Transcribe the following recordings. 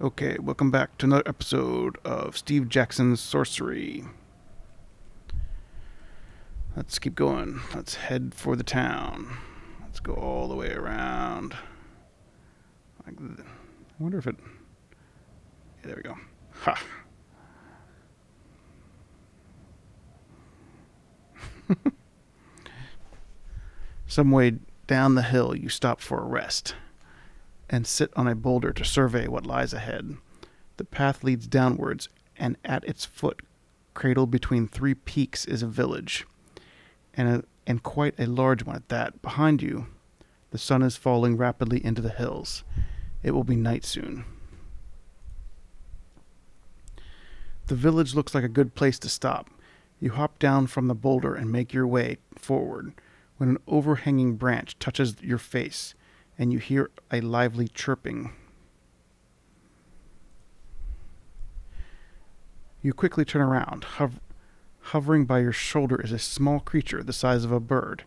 Okay, welcome back to another episode of Steve Jackson's Sorcery. Let's keep going. Let's head for the town. Let's go all the way around. I wonder if it... Yeah, there we go. Ha! Some way down the hill, you stop for a rest and sit on a boulder to survey what lies ahead. The path leads downwards, and at its foot, cradled between three peaks, is a village, and quite a large one at that. Behind you, the sun is falling rapidly into the hills. It will be night soon. The village looks like a good place to stop. You hop down from the boulder and make your way forward when an overhanging branch touches your face and you hear a lively chirping. You quickly turn around. Hovering by your shoulder is a small creature the size of a bird.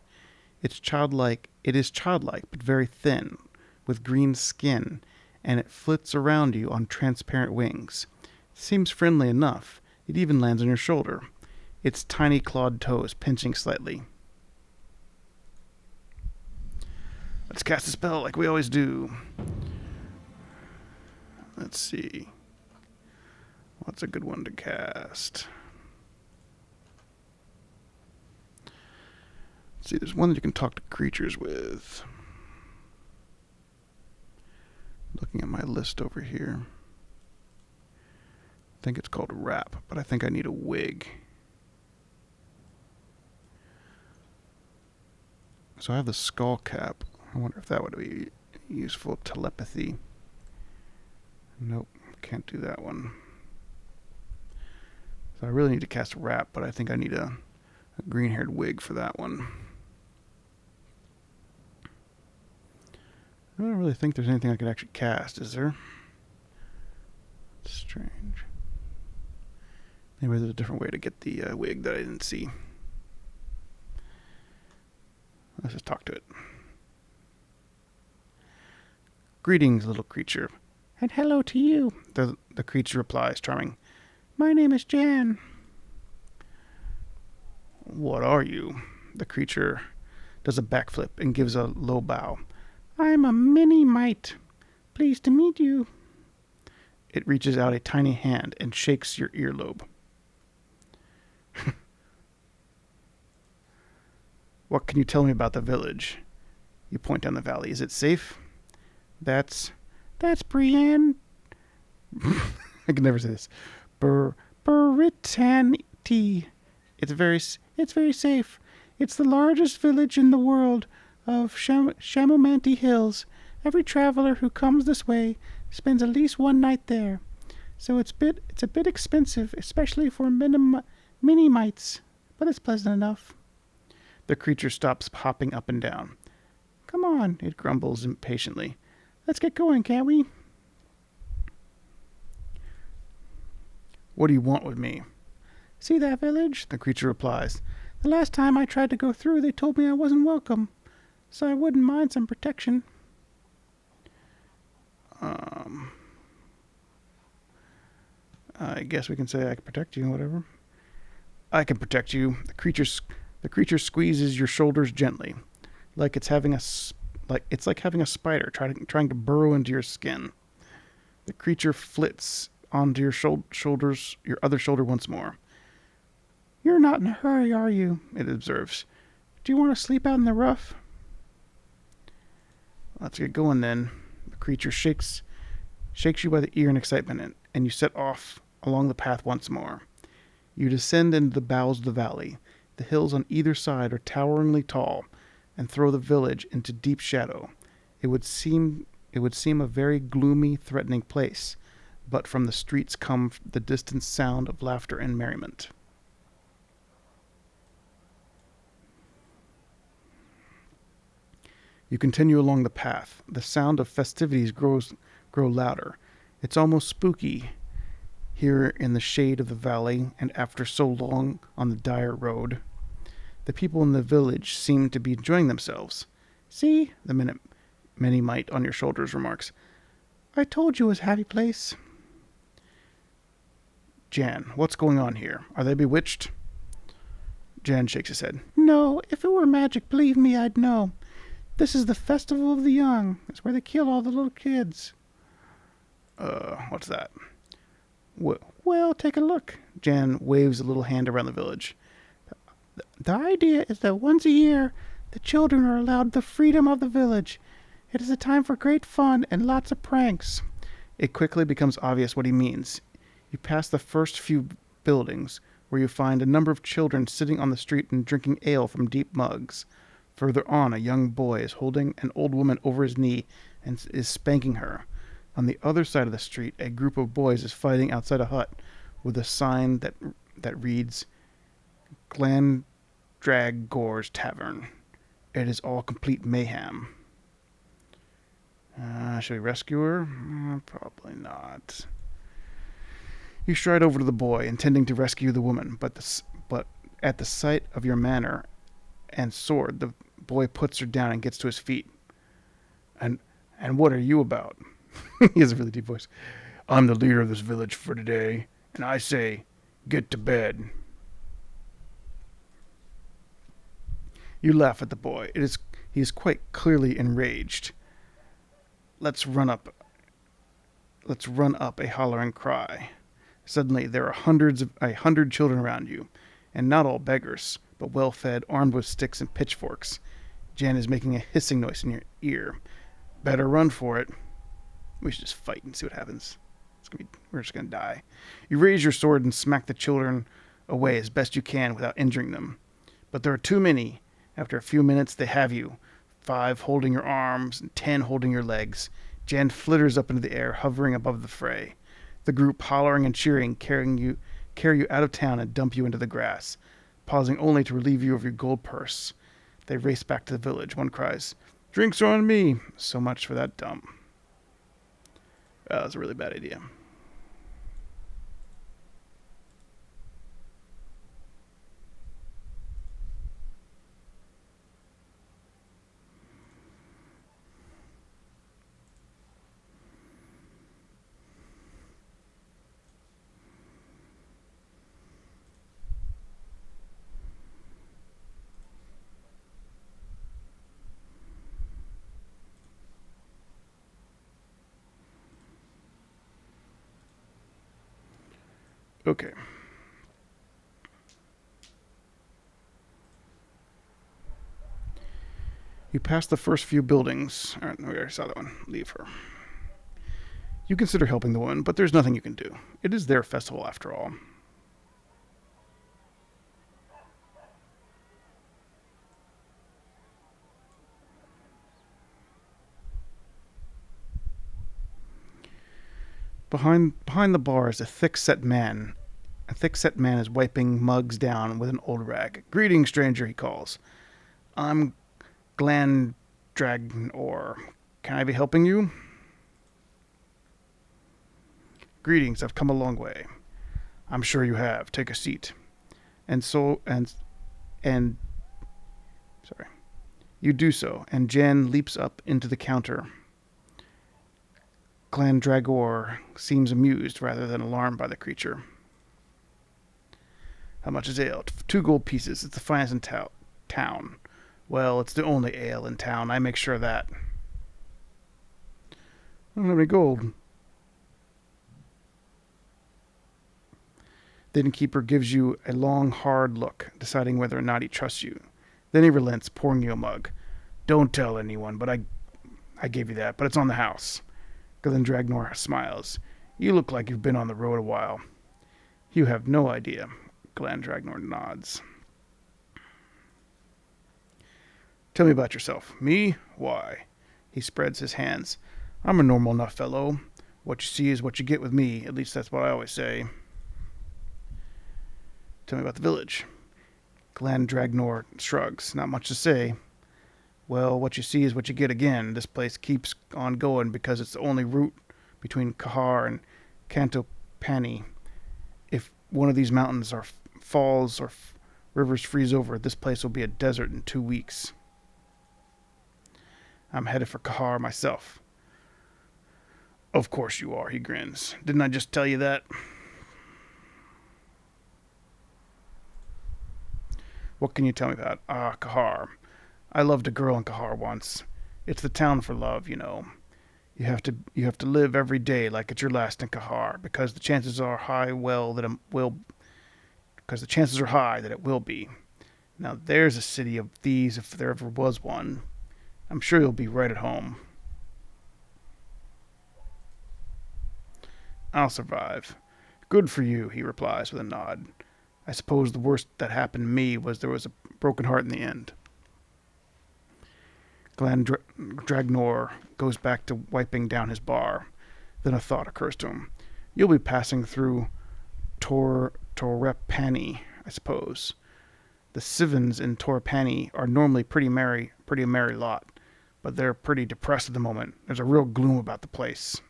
It is childlike, but very thin, with green skin, and it flits around you on transparent wings. It seems friendly enough. It even lands on your shoulder, its tiny clawed toes pinching slightly. Let's cast a spell like we always do. Let's see. What's a good one to cast? Let's see, there's one that you can talk to creatures with. Looking at my list over here. I think it's called Wrap, but I think I need a wig. So I have the skull cap. I wonder if that would be useful. Telepathy. Nope, can't do that one. So I really need to cast Wrap, but I think I need a green-haired wig for that one. I don't really think there's anything I could actually cast, is there? It's strange. Maybe there's a different way to get the wig that I didn't see. Let's just talk to it. Greetings, little creature. And hello to you, the creature replies, charming. My name is Jan. What are you? The creature does a backflip and gives a low bow. I'm a mini-mite. Pleased to meet you. It reaches out a tiny hand and shakes your earlobe. What can you tell me about the village? You point down the valley. Is it safe? That's Brienne. I can never say this. Britanity. It's very safe. It's the largest village in the world of Shamomanti Hills. Every traveler who comes this way spends at least one night there. So it's a bit expensive, especially for mini-mites, but it's pleasant enough. The creature stops hopping up and down. Come on, it grumbles impatiently. Let's get going, can't we? What do you want with me? See that village? The creature replies. The last time I tried to go through, they told me I wasn't welcome, so I wouldn't mind some protection. I guess we can say I can protect you, whatever. I can protect you. The creature squeezes your shoulders gently, like it's like having a spider trying to burrow into your skin. The creature flits onto your your other shoulder once more. You're not in a hurry, are you? It observes. Do you want to sleep out in the rough? Let's get going then. The creature shakes you by the ear in excitement, and you set off along the path once more. You descend into the bowels of the valley. The hills on either side are toweringly tall and throw the village into deep shadow. It would seem a very gloomy, threatening place, but from the streets come the distant sound of laughter and merriment. You continue along the path. The sound of festivities grow louder. It's almost spooky here in the shade of the valley, and after so long on the dire road. The people in the village seem to be enjoying themselves. See, the mini-mite on your shoulders remarks. I told you it was a happy place. Jan, what's going on here? Are they bewitched? Jan shakes his head. No, if it were magic, believe me, I'd know. This is the Festival of the Young. It's where they kill all the little kids. What's that? Well, take a look. Jan waves a little hand around the village. The idea is that once a year, the children are allowed the freedom of the village. It is a time for great fun and lots of pranks. It quickly becomes obvious what he means. You pass the first few buildings, where you find a number of children sitting on the street and drinking ale from deep mugs. Further on, a young boy is holding an old woman over his knee and is spanking her. On the other side of the street, a group of boys is fighting outside a hut with a sign that reads Glandragor's Tavern. It is all complete mayhem. Should we rescue her? Probably not. You stride over to the boy, intending to rescue the woman, but at the sight of your manner and sword, the boy puts her down and gets to his feet. And what are you about? He has a really deep voice. I'm the leader of this village for today, and I say, get to bed. You laugh at the boy. He is quite clearly enraged. Let's run up a hollering cry. Suddenly, there are 100 children around you, and not all beggars, but well-fed, armed with sticks and pitchforks. Jan is making a hissing noise in your ear. Better run for it. We should just fight and see what happens. We're just going to die. You raise your sword and smack the children away as best you can without injuring them. But there are too many. After a few minutes, they have you. 5 holding your arms and 10 holding your legs. Jan flitters up into the air, hovering above the fray. The group, hollering and cheering, carry you out of town and dump you into the grass, pausing only to relieve you of your gold purse. They race back to the village. One cries, "Drinks are on me." So much for that dump. That was a really bad idea. Okay. You pass the first few buildings. All right, we already saw that one. Leave her. You consider helping the woman, but there's nothing you can do. It is their festival after all. Behind the bar is a thick-set man. A thick-set man is wiping mugs down with an old rag. "Greetings, stranger," he calls. "I'm Glandragor. Can I be helping you?" "Greetings, I've come a long way." "I'm sure you have. Take a seat." And sorry. You do so, and Jan leaps up into the counter. Glandragor seems amused rather than alarmed by the creature. "How much is ale?" "2 gold pieces. It's the finest in town." "Well, it's the only ale in town. I make sure of that." "I don't have any gold." The innkeeper gives you a long, hard look, deciding whether or not he trusts you. Then he relents, pouring you a mug. "Don't tell anyone, but I gave you that, but it's on the house." Glandragor smiles. "You look like you've been on the road a while." "You have no idea." Glandragor nods. "Tell me about yourself." "Me? Why?" He spreads his hands. "I'm a normal enough fellow. What you see is what you get with me. At least that's what I always say." "Tell me about the village." Glandragor shrugs. "Not much to say." "Well, what you see is what you get again. This place keeps on going because it's the only route between Kahar and Cantopani. If one of these mountains or falls or rivers freeze over, this place will be a desert in 2 weeks. I'm headed for Kahar myself." "Of course you are," he grins. "Didn't I just tell you that?" What can you tell me about? Ah, Kahar. I loved a girl in Kahar once. It's the town for love, you know. You have to live every day like it's your last in Kahar, because the chances are high that it will be. Now there's a city of thieves if there ever was one. I'm sure you'll be right at home. I'll survive. Good for you, he replies with a nod. I suppose the worst that happened to me was there was a broken heart in the end. Dragnor goes back to wiping down his bar. Then a thought occurs to him. You'll be passing through Torrepani, I suppose. The Sivans in Torrepani are normally pretty a merry lot, but they're pretty depressed at the moment. There's a real gloom about the place.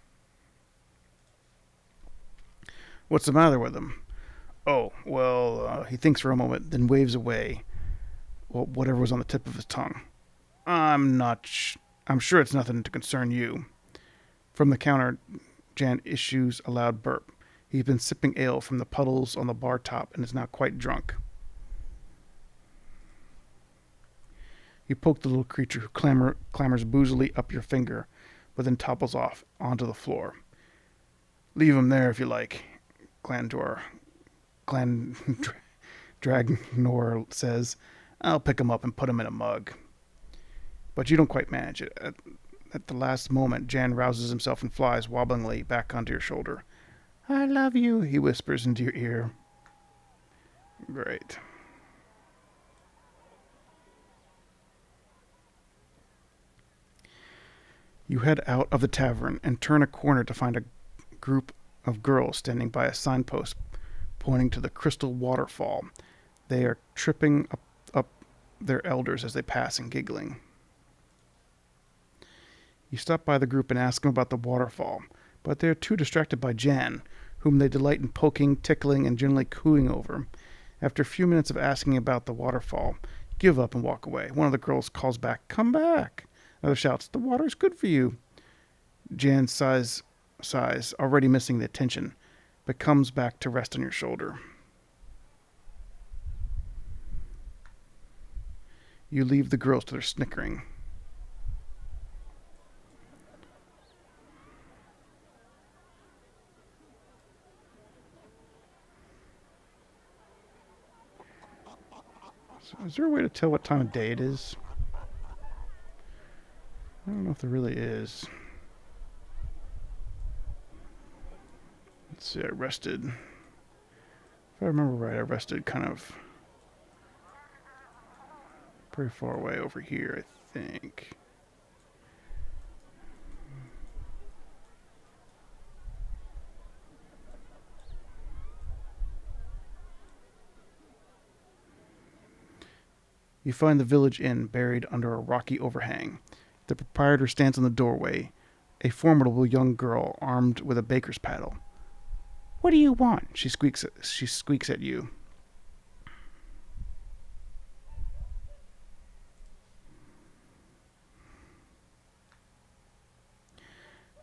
What's the matter with them? Oh, well, he thinks for a moment, then waves away whatever was on the tip of his tongue. I'm not. I'm sure it's nothing to concern you. From the counter, Jan issues a loud burp. He's been sipping ale from the puddles on the bar top and is now quite drunk. You poke the little creature who clambers boozily up your finger, but then topples off onto the floor. Leave him there if you like, Clan Dragnor says. I'll pick him up and put him in a mug. But you don't quite manage it. At the last moment, Jan rouses himself and flies wobblingly back onto your shoulder. I love you, he whispers into your ear. Great. You head out of the tavern and turn a corner to find a group of girls standing by a signpost pointing to the crystal waterfall. They are tripping up their elders as they pass and giggling. You stop by the group and ask them about the waterfall, but they are too distracted by Jan, whom they delight in poking, tickling, and generally cooing over. After a few minutes of asking about the waterfall, you give up and walk away. One of the girls calls back, "Come back!" Another shouts, "The water's good for you." Jan sighs, already missing the attention, but comes back to rest on your shoulder. You leave the girls to their snickering. So is there a way to tell what time of day it is? I don't know if there really is. Let's see, I rested. If I remember right, I rested kind of pretty far away over here, I think. You find the village inn buried under a rocky overhang. The proprietor stands in the doorway, a formidable young girl armed with a baker's paddle. What do you want? She squeaks at you.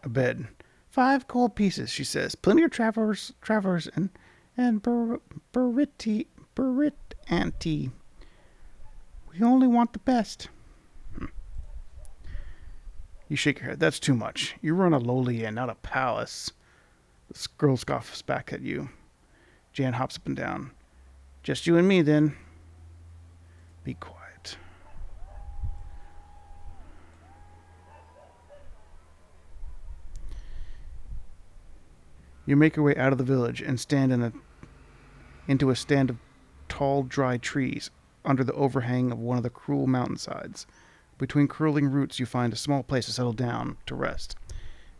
A bed. 5 gold pieces, she says. Plenty of travelers, and Burrit Auntie. We only want the best. You shake your head. That's too much. You run a lowly inn, not a palace. The girl scoffs back at you. Jan hops up and down. Just you and me, then. Be quiet. You make your way out of the village and stand into a stand of tall, dry trees under the overhang of one of the cruel mountainsides. Between curling roots, you find a small place to settle down to rest.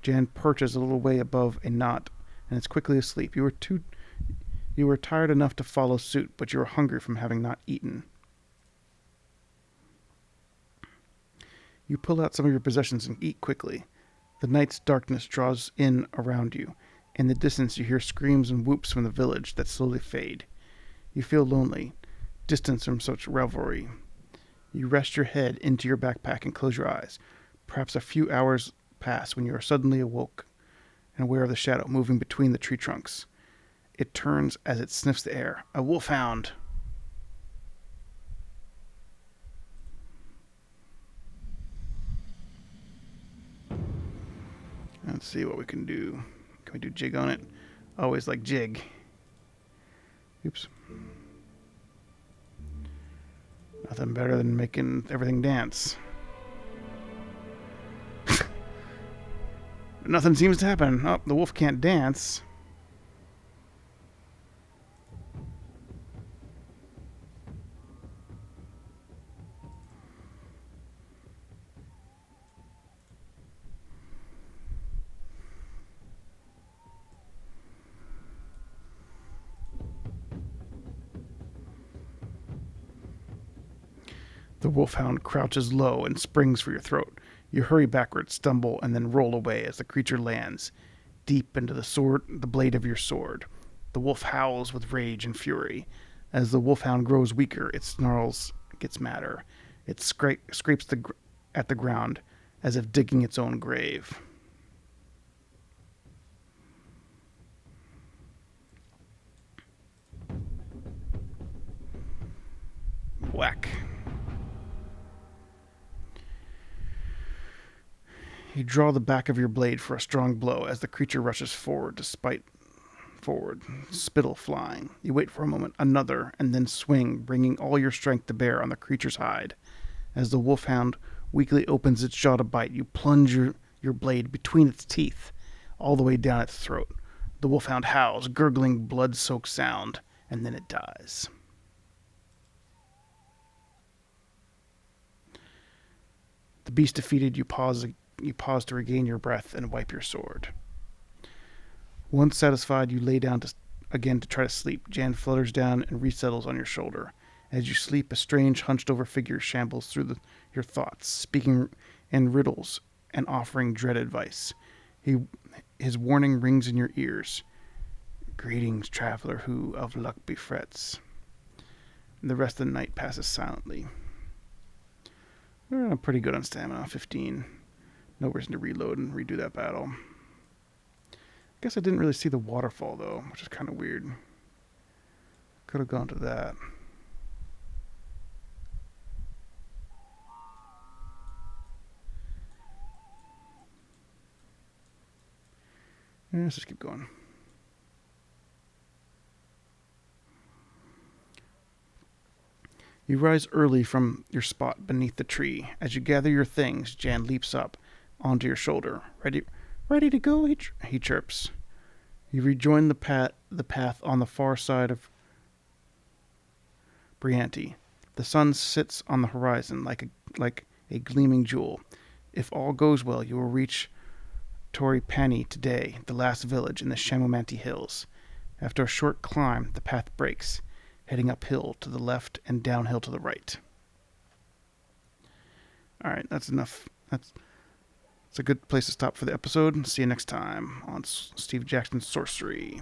Jan perches a little way above a knot and is quickly asleep. You were tired enough to follow suit, but you are hungry from having not eaten. You pull out some of your possessions and eat quickly. The night's darkness draws in around you. In the distance, you hear screams and whoops from the village that slowly fade. You feel lonely, distant from such revelry. You rest your head into your backpack and close your eyes. Perhaps a few hours pass when you are suddenly awoke and aware of the shadow moving between the tree trunks. It turns as it sniffs the air. A wolfhound. Let's see what we can do. Can we do jig on it? Always like jig. Oops. Nothing better than making everything dance. Nothing seems to happen. Oh, the wolf can't dance. The wolfhound crouches low and springs for your throat. You hurry backwards, stumble, and then roll away as the creature lands deep into the blade of your sword. The wolf howls with rage and fury. As the wolfhound grows weaker, its snarls gets madder. It scrapes at the ground as if digging its own grave. Whack. You draw the back of your blade for a strong blow as the creature rushes forward, spittle flying. You wait for a moment, another, and then swing, bringing all your strength to bear on the creature's hide. As the wolfhound weakly opens its jaw to bite, you plunge your blade between its teeth, all the way down its throat. The wolfhound howls, gurgling blood-soaked sound, and then it dies. The beast defeated, you pause to regain your breath and wipe your sword. Once satisfied, you lay down again to try to sleep. Jan flutters down and resettles on your shoulder. As you sleep, a strange, hunched-over figure shambles through your thoughts, speaking in riddles and offering dread advice. His warning rings in your ears. Greetings, traveler who of luck befrets. And the rest of the night passes silently. We're pretty good on stamina, 15. No reason to reload and redo that battle. I guess I didn't really see the waterfall, though, which is kind of weird. Could have gone to that. Yeah, let's just keep going. You rise early from your spot beneath the tree. As you gather your things, Jan leaps up onto your shoulder. Ready to go? He chirps. You rejoin the path on the far side of Brianti. The sun sits on the horizon like a gleaming jewel. If all goes well, you will reach Toripani today, the last village in the Shamumanti Hills. After a short climb, the path breaks, heading uphill to the left and downhill to the right. All right, that's enough. That's a good place to stop for the episode. See you next time on Steve Jackson's Sorcery.